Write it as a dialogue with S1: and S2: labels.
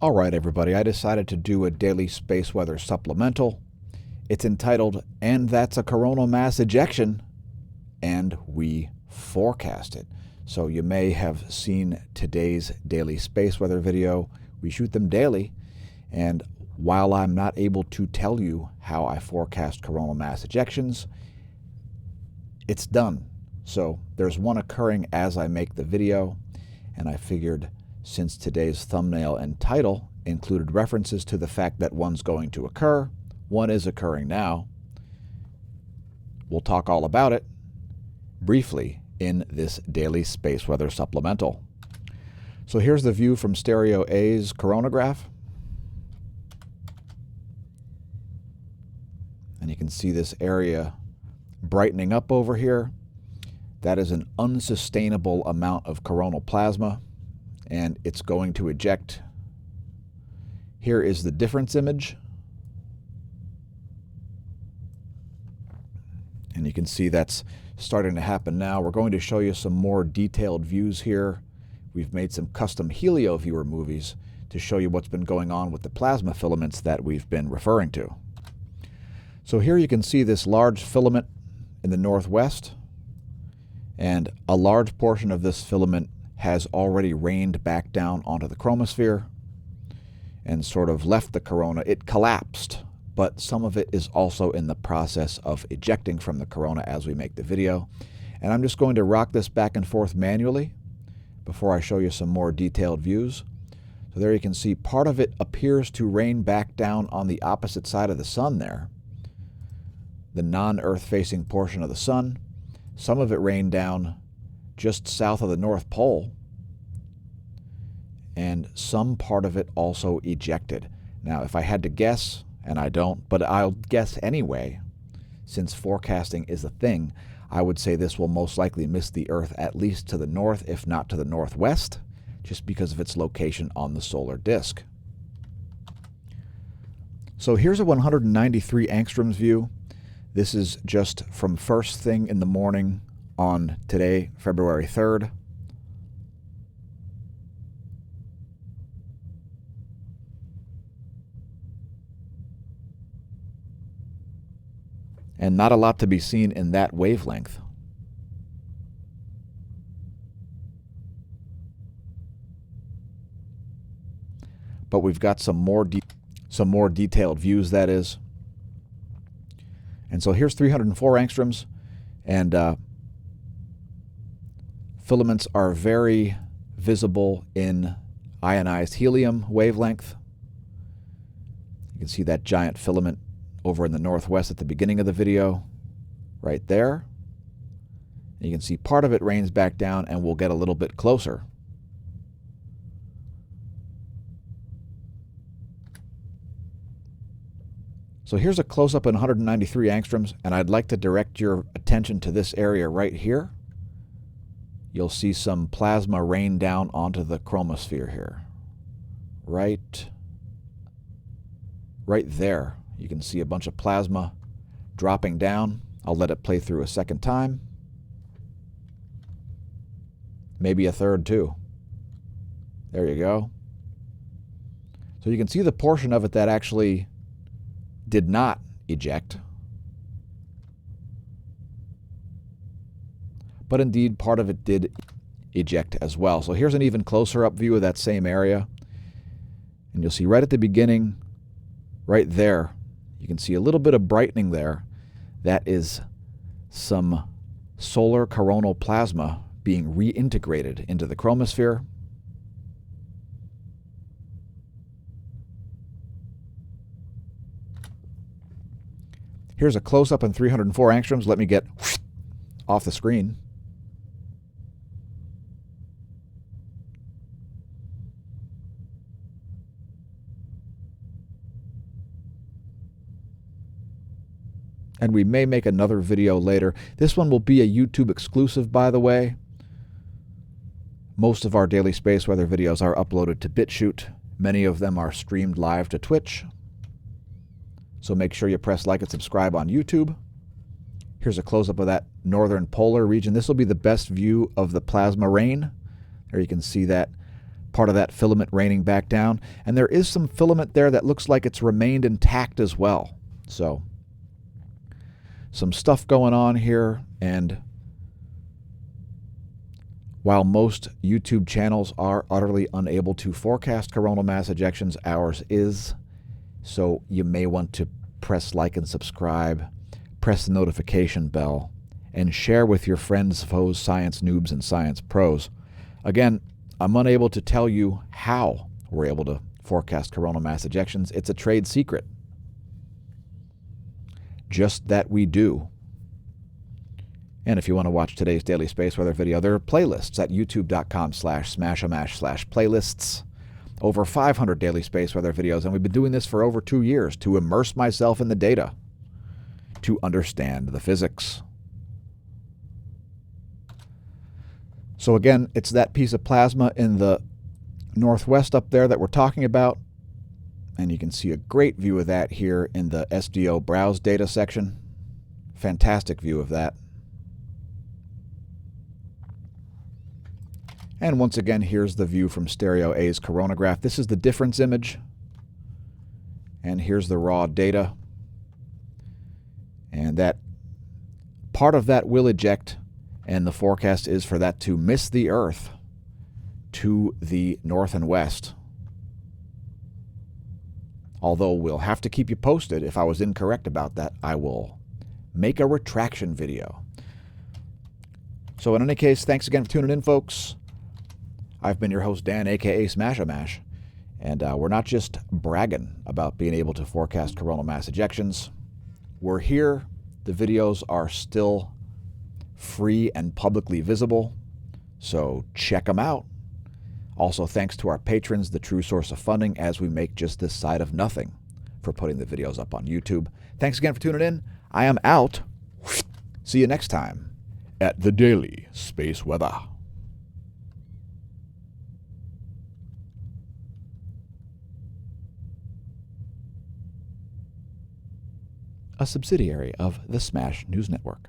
S1: All right, everybody, I decided to do a daily space weather supplemental. It's entitled, "And That's a Coronal Mass Ejection," and we forecast it. So you may have seen today's daily space weather video. We shoot them daily, and while I'm not able to tell you how I forecast coronal mass ejections, it's done. So there's one occurring as I make the video, and I figured since today's thumbnail and title included references to the fact that one's going to occur, one is occurring now, we'll talk all about it briefly in this daily space weather supplemental. So here's the view from Stereo A's coronagraph. And you can see this area brightening up over here. That is an unsustainable amount of coronal plasma, and it's going to eject. Here is the difference image. And you can see that's starting to happen now. We're going to show you some more detailed views here. We've made some custom helio viewer movies to show you what's been going on with the plasma filaments that we've been referring to. So here you can see this large filament in the northwest, and a large portion of this filament has already rained back down onto the chromosphere and sort of left the corona. It collapsed, but some of it is also in the process of ejecting from the corona as we make the video. And I'm just going to rock this back and forth manually before I show you some more detailed views. So there you can see part of it appears to rain back down on the opposite side of the sun there, the non-Earth facing portion of the sun. Some of it rained down just south of the North Pole, and some part of it also ejected. Now, if I had to guess, and I don't, but I'll guess anyway, since forecasting is a thing, I would say this will most likely miss the Earth at least to the north, if not to the northwest, just because of its location on the solar disk. So here's a 193 angstroms view. This is just from first thing in the morning on today, February 3rd. And not a lot to be seen in that wavelength. But we've got some more detailed views, that is. And so here's 304 angstroms, and filaments are very visible in ionized helium wavelength. You can see that giant filament over in the northwest at the beginning of the video, right there. And you can see part of it rains back down, and we'll get a little bit closer. So here's a close-up in 193 angstroms, and I'd like to direct your attention to this area right here. You'll see some plasma rain down onto the chromosphere here. Right there. You can see a bunch of plasma dropping down. I'll let it play through a second time. Maybe a third too. There you go. So you can see the portion of it that actually did not eject. But indeed, part of it did eject as well. So here's an even closer up view of that same area. And you'll see right at the beginning, right there, you can see a little bit of brightening there. That is some solar coronal plasma being reintegrated into the chromosphere. Here's a close-up in 304 angstroms. Let me get off the screen. And we may make another video later. This one will be a YouTube exclusive, by the way. Most of our daily space weather videos are uploaded to BitChute. Many of them are streamed live to Twitch. So make sure you press like and subscribe on YouTube. Here's a close-up of that northern polar region. This will be the best view of the plasma rain. There you can see that part of that filament raining back down. And there is some filament there that looks like it's remained intact as well. So some stuff going on here. And while most YouTube channels are utterly unable to forecast coronal mass ejections, ours is. So you may want to press like and subscribe, press the notification bell, and share with your friends, foes, science noobs, and science pros. Again, I'm unable to tell you how we're able to forecast coronal mass ejections. It's a trade secret. Just that we do. And if you want to watch today's daily space weather video, there are playlists at youtube.com/smAsho/playlists. Over 500 daily space weather videos, and we've been doing this for over 2 years to immerse myself in the data, to understand the physics. So again, it's that piece of plasma in the northwest up there that we're talking about, and you can see a great view of that here in the SDO browse data section. Fantastic view of that. And once again, here's the view from Stereo A's coronagraph. This is the difference image. And here's the raw data. And that part of that will eject, and the forecast is for that to miss the Earth to the north and west. Although we'll have to keep you posted. If I was incorrect about that, I will make a retraction video. So in any case, thanks again for tuning in, folks. I've been your host, Dan, a.k.a. smAsho, and we're not just bragging about being able to forecast coronal mass ejections. We're here. The videos are still free and publicly visible, so check them out. Also, thanks to our patrons, the true source of funding, as we make just this side of nothing for putting the videos up on YouTube. Thanks again for tuning in. I am out. See you next time at the Daily Space Weather. A subsidiary of the Smash News Network.